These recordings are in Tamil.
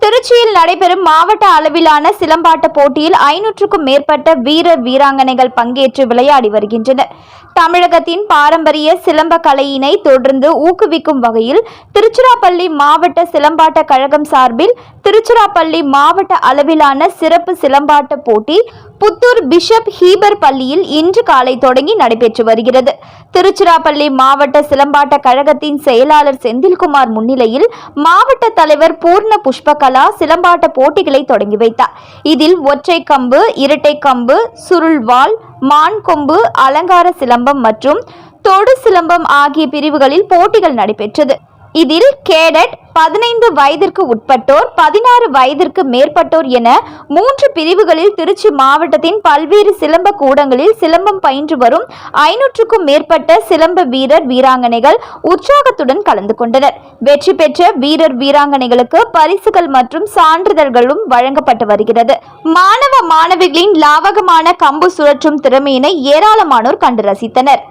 திருச்சியில் நடைபெறும் மாவட்ட அளவிலான சிலம்பாட்ட போட்டியில் 500க்கும் மேற்பட்ட வீரர் வீராங்கனைகள் பங்கேற்று விளையாடி வருகின்றனர். தமிழகத்தின் பாரம்பரிய சிலம்ப கலையினை தொடர்ந்து ஊக்குவிக்கும் வகையில் திருச்சிராப்பள்ளி மாவட்ட சிலம்பாட்ட கழகம் சார்பில் திருச்சிராப்பள்ளி மாவட்ட அளவிலான சிறப்பு சிலம்பாட்ட போட்டி புத்தூர் பிஷப் ஹீபர் பள்ளியில் இன்று காலை தொடங்கி நடைபெற்று வருகிறது. திருச்சிராப்பள்ளி மாவட்ட சிலம்பாட்ட கழகத்தின் செயலாளர் செந்தில்குமார் முன்னிலையில் மாவட்ட தலைவர் பூர்ண புஷ்பகலா சிலம்பாட்ட போட்டிகளை தொடங்கி வைத்தார். இதில் ஒற்றை கம்பு, இரட்டை கம்பு, சுருள்வாள், மான் கொம்பு, அலங்கார சிலம்பம் மற்றும் தொடு சிலம்பம் ஆகிய பிரிவுகளில் போட்டிகள் நடைபெற்றது. இதில் கேடட், 15 வயதிற்கு உட்பட்டோர், 16 வயதிற்கு மேற்பட்டோர் என 3 பிரிவுகளில் திருச்சி மாவட்டத்தின் பல்வேறு சிலம்ப கூடங்களில் சிலம்பம் பயின்று வரும் 500க்கும் மேற்பட்ட சிலம்ப வீரர் வீராங்கனைகள் உற்சாகத்துடன் கலந்து கொண்டனர். வெற்றி பெற்ற வீரர் வீராங்கனைகளுக்கு பரிசுகள் மற்றும் சான்றிதழ்களும் வழங்கப்பட்டு வருகிறது. மாணவ மாணவிகளின் லாவகமான கம்பு சுழற்றும் திறமையினை ஏராளமானோர் கண்டு ரசித்தனர்.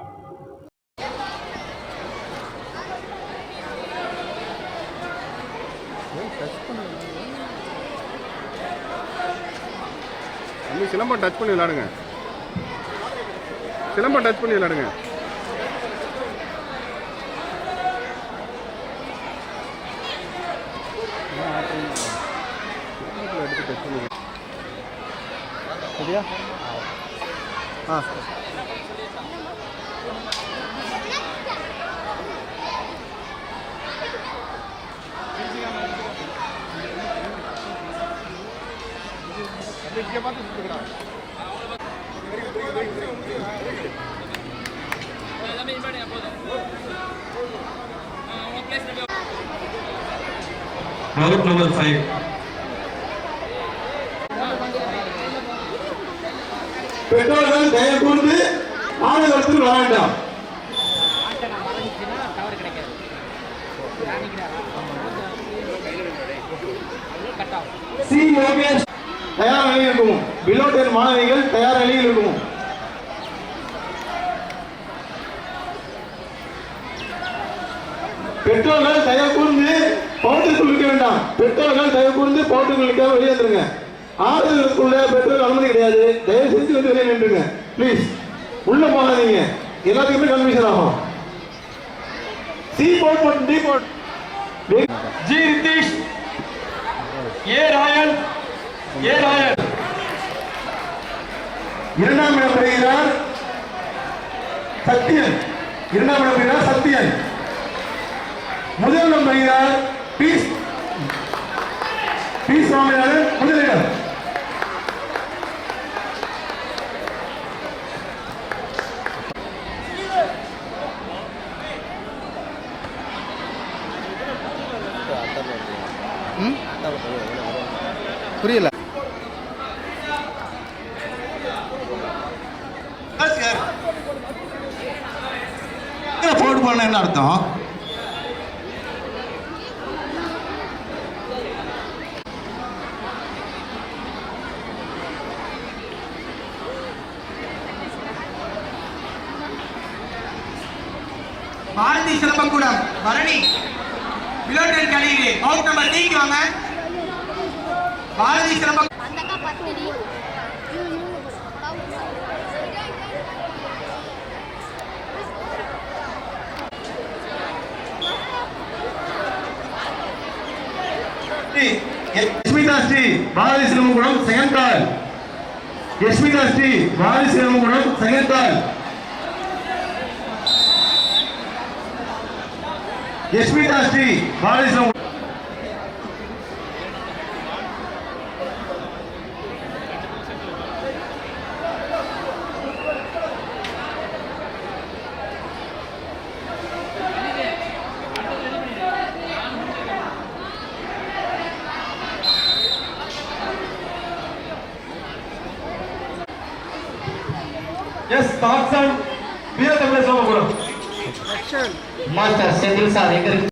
சிலம்பம் டச் பண்ணி விளையாடுங்க. சிலம்பம் டச் பண்ணி விளையாடுங்க. சரியா? Route number 5. பெற்றோர்கள் தயவு கூர்ந்து மாணவர்கள் வர வேண்டாம். சி யோகேஷ் தயார் நிலையில் இருக்கும். பிலோ 10 மாணவிகள் தயார் நிலையில் இருக்கும். பெற்றோர்கள் தயவு கூர்ந்து பவுண்டருக்குள் இருக்க வேண்டாம். பெற்றோர்கள் தயவு கூர்ந்து பவுண்டருக்குள் வெளியே வந்துருங்க. ஆறுதலுக்குள்ள பெற்றோர்கள் அனுமதி கிடையாது. தயவு செஞ்சு வந்து வெளியே நின்றுங்க ப்ளீஸ். உள்ள போகாதீங்க, எல்லாத்துக்குமே கன்ஃபியூஷன் ஆகும். சி போர்ட் மற்றும் D port. G Ritesh, A Ryan, A Ryan. இரண்டாம் இடம் பெறுகிறார் சத்யன். இரண்டாம் இடம் பெறுகிறார் சத்யன். முதல் இடம் பெறுகிறார் பி சுவாமிநாதன். முதலிடம். புரியல. போர்டு பண்ண என்ன அர்த்தம்? பாரதி சிலம்பக்கூடம் பரணி பிலோட்டன் கலியிலே அவுட் நம்பர் 3 க்கு வாங்க. Bharathi Silambam Yasmitha Sri Bharathi Silambakoodam second call. Yasmitha Sri Bharathi Silambakoodam second call. Yasmitha Sri Bharathi Silambakoodam. Yes, thoughts on Veera Tamil Silambakoodam. Master Senthil sir எங்க